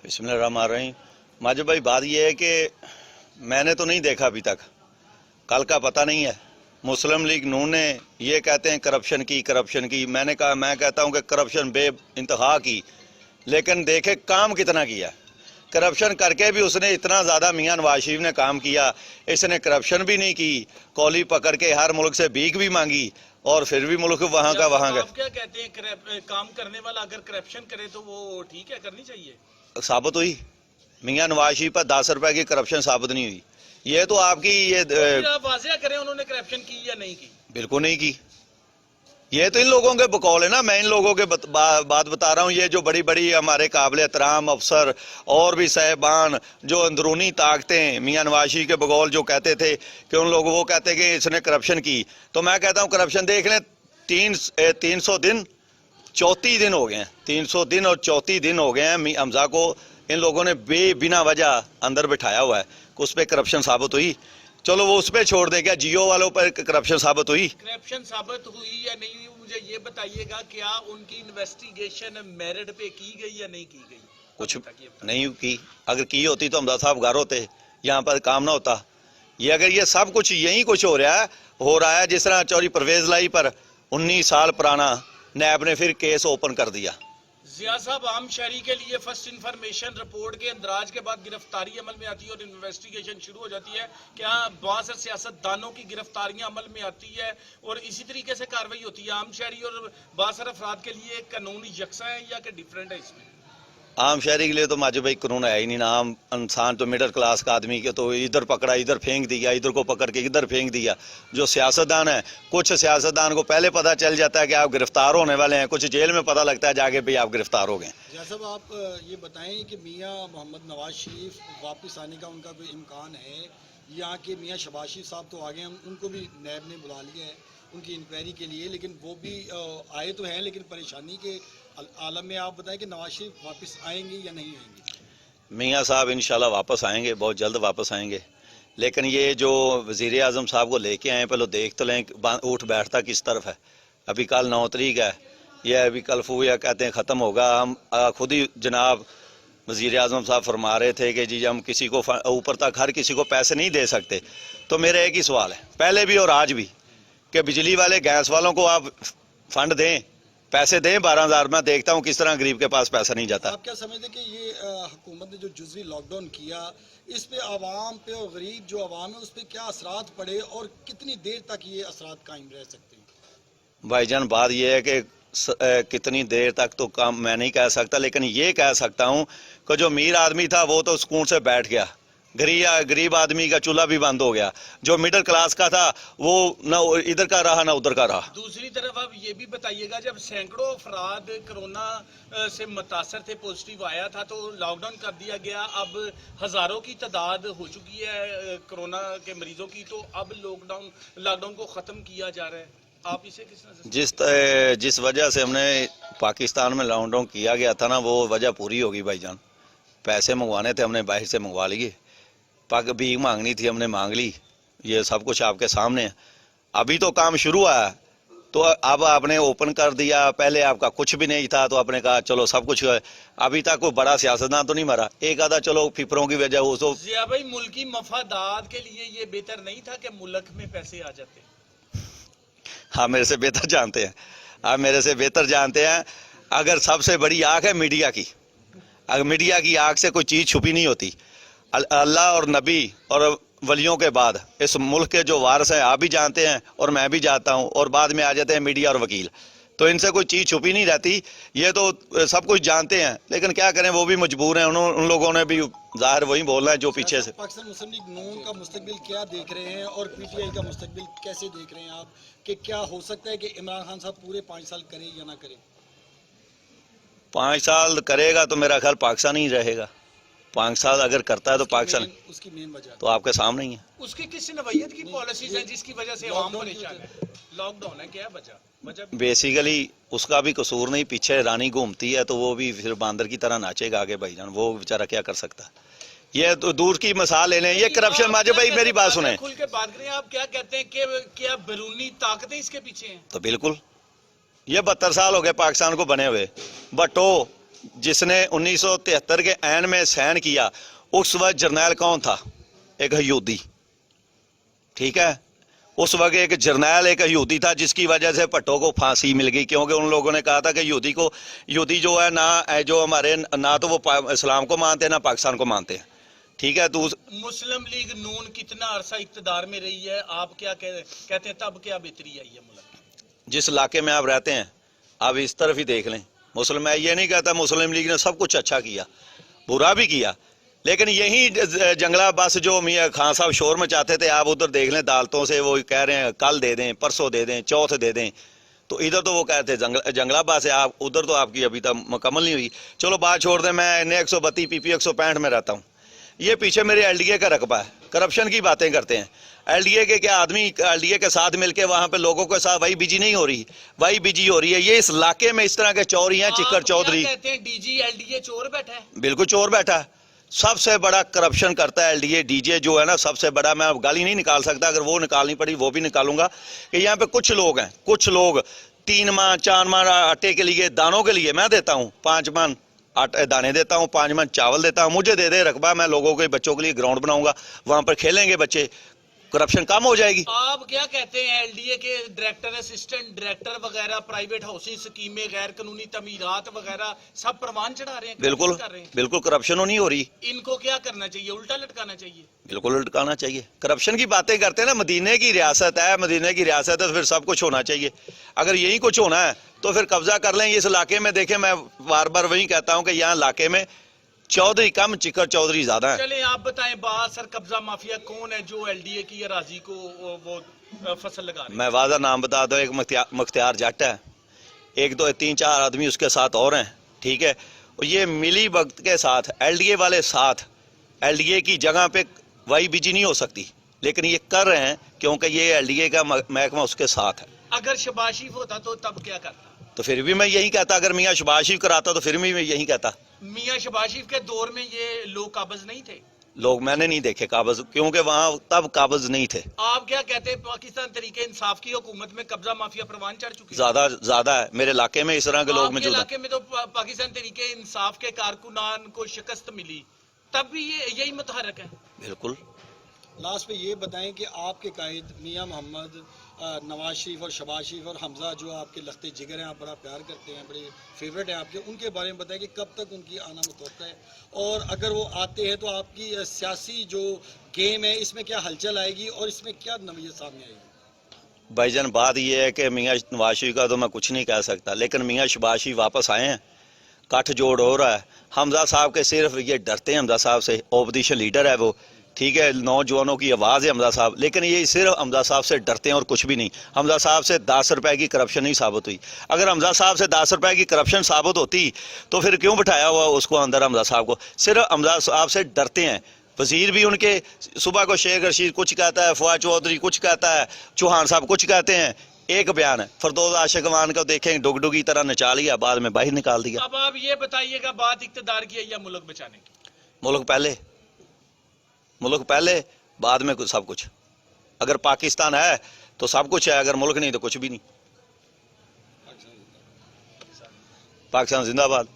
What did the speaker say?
बिस्मिल्लाहिर्रहमानिर्रहीम। माजिद भाई, बात यह है कि मैंने तो नहीं देखा अभी तक, कल का पता नहीं है। मुस्लिम लीग नून ने ये कहते हैं करप्शन की। मैंने कहा, मैं कहता हूं कि करप्शन बे इंतहा की, लेकिन देखे काम कितना किया। करप्शन करके भी उसने इतना ज़्यादा मियां नवाज शरीफ ने काम किया, इसने करप्शन भी नहीं की, कौली पकड़ के हर मुल्क से भीख भी मांगी और फिर भी मुल्क वहाँ का वहाँ आप क्या कहते हैं, काम करने वाला अगर करप्शन करे तो वो ठीक है, करनी चाहिए? साबित हुई मियां नवाज शरीफ पर 10 रुपए की करप्शन साबित नहीं हुई। ये तो आपकी ये आप वाज़ेह करें उन्होंने करप्शन की या नहीं की? बिल्कुल नहीं की। ये तो इन लोगों के बकौल है ना, मैं इन लोगों के बात बता रहा हूँ। ये जो बड़ी बड़ी हमारे काबिल एहतराम अफसर और भी साहिबान जो अंदरूनी ताकतें मियां नवाज शरीफ के बकौल जो कहते थे कि उन लोगों वो कहते कि इसने करप्शन की, तो मैं कहता हूँ करप्शन देख लें। 300 दिन 34 दिन हो गए हैं, 300 दिन और 34 दिन हो गए हैं हमजा को इन लोगों ने बिना वजह अंदर बिठाया हुआ है। उस पर करप्शन साबित हुई, चलो वो उस पर छोड़ दे। क्या जियो वालों पर करप्शन साबित हुई? करप्शन साबित हुई या नहीं हुई, मुझे ये बताइएगा। क्या उनकी इन्वेस्टिगेशन मेरिट पे की गई या नहीं की गई? कुछ नहीं की। अगर की होती तो हमजा साहब घर होते, यहाँ पर काम ना होता। ये अगर ये सब कुछ यही कुछ हो रहा है जिस तरह चौधरी परवेज लाई पर 19 साल पुराना नैब ने फिर केस ओपन कर दिया। जिया साहब, आम शहरी के लिए फर्स्ट इंफॉर्मेशन रिपोर्ट के अंदराज के बाद गिरफ्तारी अमल में आती है और इन्वेस्टिगेशन शुरू हो जाती है। क्या बहुत से सियासतदानों की गिरफ्तारियां अमल में आती है और इसी तरीके से कार्रवाई होती है? आम शहरी और बहुत सारे अफराद के लिए कानून यकसा है या कि डिफरेंट है इसमें? आम शहरी के लिए तो माजो भाई कानून है ही नहीं ना। आम इंसान तो मिडिल क्लास का आदमी के तो इधर पकड़ा इधर फेंक दिया, इधर को पकड़ के इधर फेंक दिया। जो सियासतदान है, कुछ सियासतदान को पहले पता चल जाता है कि आप गिरफ्तार होने वाले हैं, कुछ जेल में पता लगता है जाके भी आप गिरफ्तार हो गए। जैसा आप ये बताएं कि मियां मोहम्मद नवाज शरीफ वापस आने का उनका कोई इम्कान है? यहाँ के मियां शहबाज शरीफ साहब तो आगे हैं, उनको भी नैब ने बुला लिया है उनकी इंक्वायरी के लिए, लेकिन वो भी आए तो हैं, लेकिन परेशानी के आलम में आप बताएं कि नवाज शरीफ वापस आएंगे या नहीं आएंगे? मियां साहब इंशाल्लाह वापस आएंगे, बहुत जल्द वापस आएंगे। लेकिन ये जो वज़ीर आज़म साहब को लेके आए, पहले देख तो लें उठ बैठता किस तरफ है। अभी कल 9 तारीख है, यह अभी कल फूया कहते हैं ख़त्म होगा। हम खुद ही जनाब वज़ीर आज़म साहब फरमा रहे थे कि जी हम किसी को ऊपर तक हर किसी को पैसे नहीं दे सकते। तो मेरा एक ही सवाल है, पहले भी और आज भी, कि बिजली वाले गैस वालों को आप फंड दें, पैसे दें 12,000। मैं देखता हूँ किस तरह गरीब के पास पैसा नहीं जाता। आप क्या समझते कि ये हुकूमत ने जो जुज़वी लॉकडाउन किया, इस पे आवाम पे और गरीब जो आवाम है उस पे क्या असरात पड़े और कितनी देर तक ये असरात कायम रह सकते हैं? भाईजान, बात यह है कि कितनी देर तक तो काम मैं नहीं कह सकता, लेकिन ये कह सकता हूँ कि जो अमीर आदमी था वो तो सुकून से बैठ गया, गरीब आदमी का चूल्हा भी बंद हो गया। जो मिडिल क्लास का था वो ना इधर का रहा ना उधर का रहा। दूसरी तरफ आप ये भी बताइएगा, जब सैकड़ों अफराद कोरोना से मुतासर थे, पॉजिटिव आया था, तो लॉकडाउन कर दिया गया। अब हजारों की तादाद हो चुकी है कोरोना के मरीजों की, तो अब लॉकडाउन को ख़त्म किया जा रहा है। आप इसे किस नज़र जिस वजह से हमने पाकिस्तान में लॉकडाउन किया गया था ना, वो वजह पूरी होगी भाईजान। पैसे मंगवाने थे, हमने बाहर से मंगवा लिए। भीख मांगनी थी, हमने मांग ली। ये सब कुछ आपके सामने है। अभी तो काम शुरू हुआ है, तो अब आपने ओपन कर दिया। पहले आपका कुछ भी नहीं था तो आपने कहा चलो सब कुछ है। अभी तक कोई बड़ा सियासतदान तो नहीं मरा, एक आधा चलो फिक्रों की वजह हो। तो जिया भाई, मुल्की मफादात के लिए ये बेहतर नहीं था कि मुल्क में पैसे आ जाते? हाँ, मेरे से बेहतर जानते हैं, आप मेरे से बेहतर जानते हैं। अगर सबसे बड़ी आग है मीडिया की, अगर मीडिया की आग से कोई चीज़ छुपी नहीं होती। अल्लाह और नबी और वलियों के बाद इस मुल्क के जो वारिस हैं आप भी जानते हैं और मैं भी जानता हूं, और बाद में आ जाते हैं मीडिया और वकील, तो इनसे कोई चीज़ छुपी नहीं रहती। ये तो सब कुछ जानते हैं, लेकिन क्या करें, वो भी मजबूर हैं। उन लोगों ने भी जाहिर वही बोलना है जो पीछे से। पाकिस्तान मुस्लिम लीग नून का मुस्तकबिल क्या देख रहे हैं और पीटीआई का मुस्तकबिल कैसे देख रहे हैं आप, कि क्या हो सकता है कि इमरान खान साहब पूरे 5 साल करें या ना करें? 5 साल करेगा तो मेरा ख्याल पाकिस्तान ही रहेगा। 5 साल अगर करता है तो पाकिस्तान, उसकी मेन वजह तो आपके सामने ही है। उसकी किस नवैयत की पॉलिसीज है जिसकी वजह से आवाम परेशान है? लॉकडाउन है, क्या वजह? बेसिकली उसका भी कसूर नहीं, पीछे रानी घूमती है तो वो भी फिर बांदर की तरह नाचेगा आगे भाईजान। वो बेचारा क्या कर सकता है? ये तो दूर की मिसाल ले लें, ये करप्शन। माजे भाई मेरी बात सुने, खुल के बात करें। आप क्या कहते हैं कि क्या बैरूनी ताकतें इसके पीछे हैं? तो बिल्कुल, ये 72 साल हो गए पाकिस्तान को बने हुए। भट्टो जिसने 1973 के ऐन में सहन किया, उस वक्त जर्नैल कौन था? एक यहूदी, ठीक है। उस वक्त एक जर्नैल एक यहूदी था, जिसकी वजह से भट्टो को फांसी मिल गई, क्योंकि उन लोगों ने कहा था कि यहूदी जो है ना, जो हमारे ना तो वो इस्लाम को मानते हैं ना पाकिस्तान को मानते हैं, ठीक है। तो मुस्लिम लीग नून कितना अरसा इक्तदार में रही है, आप क्या कहते हैं, तब क्या बेहतरी आई है मुल्क? जिस इलाके में आप रहते हैं, आप इस तरफ ही देख लें। मुस्लिम, मैं ये नहीं कहता मुस्लिम लीग ने सब कुछ अच्छा किया, बुरा भी किया, लेकिन यही जंगला बस जो मियां खान साहब शोर मचाते थे, आप उधर देख लें अदालतों से वो कह रहे हैं कल दे दें, परसों दे दें, चौथ दे दें। तो इधर तो वो कहते जंगला बस है, आप उधर तो आपकी अभी तक मुकम्मल नहीं हुई। चलो बात छोड़ दें, मैं NA-132 PP 165 में रहता हूँ। ये पीछे मेरे LDA का रकबा है, करप्शन की बातें करते हैं। LDA के क्या आदमी LDA के साथ मिलके वहां पे लोगों के साथ वही बिजी नहीं हो रही, वही बिजी हो रही है। ये इस इलाके में इस तरह के चोर हैं, चिक्कर चौधरी कहते हैं DG LDA चोर बैठा है। बिल्कुल चोर बैठा है, सबसे बड़ा करप्शन करता है LDA DJ जो है ना, सबसे बड़ा। मैं अब गाली नहीं निकाल सकता, अगर वो निकालनी पड़ी वो भी निकालूंगा। कि यहाँ पे कुछ लोग हैं, कुछ लोग 3 मन 4 मन आटे के लिए, दानों के लिए मैं देता हूँ 5 मन आटे दाने देता हूँ, 5 मन चावल देता हूँ, मुझे दे दे रकबा, मैं लोगों के बच्चों के लिए ग्राउंड बनाऊंगा, वहां पर खेलेंगे बच्चे, करप्शन कम हो जाएगी। आप क्या कहते हैं, LDA के डायरेक्टर, असिस्टेंट डायरेक्टर वगैरह, प्राइवेट हाउसिंग स्कीमें, गैर कानूनी तमीरात वगैरह सब परवान चढ़ा रहे हैं, बिल्कुल कर रहे हैं। बिल्कुल करप्शन नहीं हो रही। इनको क्या करना चाहिए, उल्टा लटकाना चाहिए? बिल्कुल लटकाना चाहिए। करप्शन की बातें करते हैं ना, मदीने की रियासत है, मदीने की रियासत है तो फिर सब कुछ होना चाहिए। अगर यही कुछ होना है तो फिर कब्जा कर लें इस इलाके में। देखें, मैं बार बार वही कहता हूं कि यहाँ इलाके में चौधरी कम, चिक्कर चौधरी ज्यादा है। चले आप बताएं, बासर कब्जा माफिया कौन है जो LDA की अराजी को वो फसल लगा रहे हैं? मैं वादा नाम बता दूं, एक मुख्तियार जट है, 1 2 3 4 आदमी उसके साथ और हैं, ठीक है। और ये मिली वक्त के साथ LDA वाले साथ, LDA की जगह पे वही बिजी नहीं हो सकती, लेकिन ये कर रहे हैं क्योंकि ये LDA का महकमा उसके साथ है। अगर शहबाज शरीफ होता तो तब क्या करता? तो फिर भी मैं यही कहता, अगर मियाँ शहबाज शरीफ कराता तो फिर भी मैं यही कहता। मियां शहबाज शरीफ के दौर में ये लोग काबिज नहीं थे? लोग मैंने नहीं देखे काबिज, क्योंकि वहां तब काबिज नहीं थे। आप क्या कहते हैं, पाकिस्तान तरीके इंसाफ की हुकूमत में कब्जा माफिया परवान चढ़ चुकी है? ज्यादा है मेरे इलाके में, इस तरह के लोग आपके मौजूद हैं। इलाके में तो पाकिस्तान तरीके इंसाफ के कारकुनान को शिकस्त मिली, तब भी ये यही मुतहरक है। बिल्कुल। लास्ट पे ये बताएं कि आपके कायद मियां मोहम्मद, नवाज शरीफ और शहबाज शरीफ और हमजा जो आपके लखते जिगर हैं, आप बड़ा प्यार करते हैं, बड़े फेवरेट हैं आपके, उनके बारे में बताएं कि कब तक उनकी आना मुतवक्का है, और अगर वो आते हैं तो आपकी सियासी जो गेम है इसमें क्या हलचल आएगी और इसमें क्या नवीयत सामने आएगी? भाईजान, बात यह है कि मियाँ नवाज शरीफ का तो मैं कुछ नहीं कह सकता, लेकिन मियाँ शहबाज शरीफ वापस आए हैं, कठ जोड़ हो रहा है। हमजा साहब के सिर्फ ये डरते हैं, हमजा साहब से, ओपोजिशन लीडर है वो, ठीक है, नौजवानों की आवाज़ है हमजा साहब, लेकिन ये सिर्फ हमजा साहब से डरते हैं और कुछ भी नहीं। हमजा साहब से 10 रुपए की करप्शन नहीं साबित हुई। अगर हमजा साहब से 10 रुपए की करप्शन साबित होती तो फिर क्यों बिठाया हुआ उसको अंदर हमजा साहब को? सिर्फ हमजा साहब से डरते हैं। वजीर भी उनके, सुबह को शेख रशीद कुछ कहता है, फवाद चौधरी कुछ कहता है, चौहान साहब कुछ कहते हैं, एक बयान है। फरदौस आशिकवान को देखें, डुगडुग की तरह नचा लिया, बाद में बाहर निकाल दिया। अब आप ये बताइएगा, बात इक्तदार की है या मुल्क बचाने की? मुल्क पहले, बाद में सब कुछ। अगर पाकिस्तान है तो सब कुछ है, अगर मुल्क नहीं तो कुछ भी नहीं। पाकिस्तान जिंदाबाद।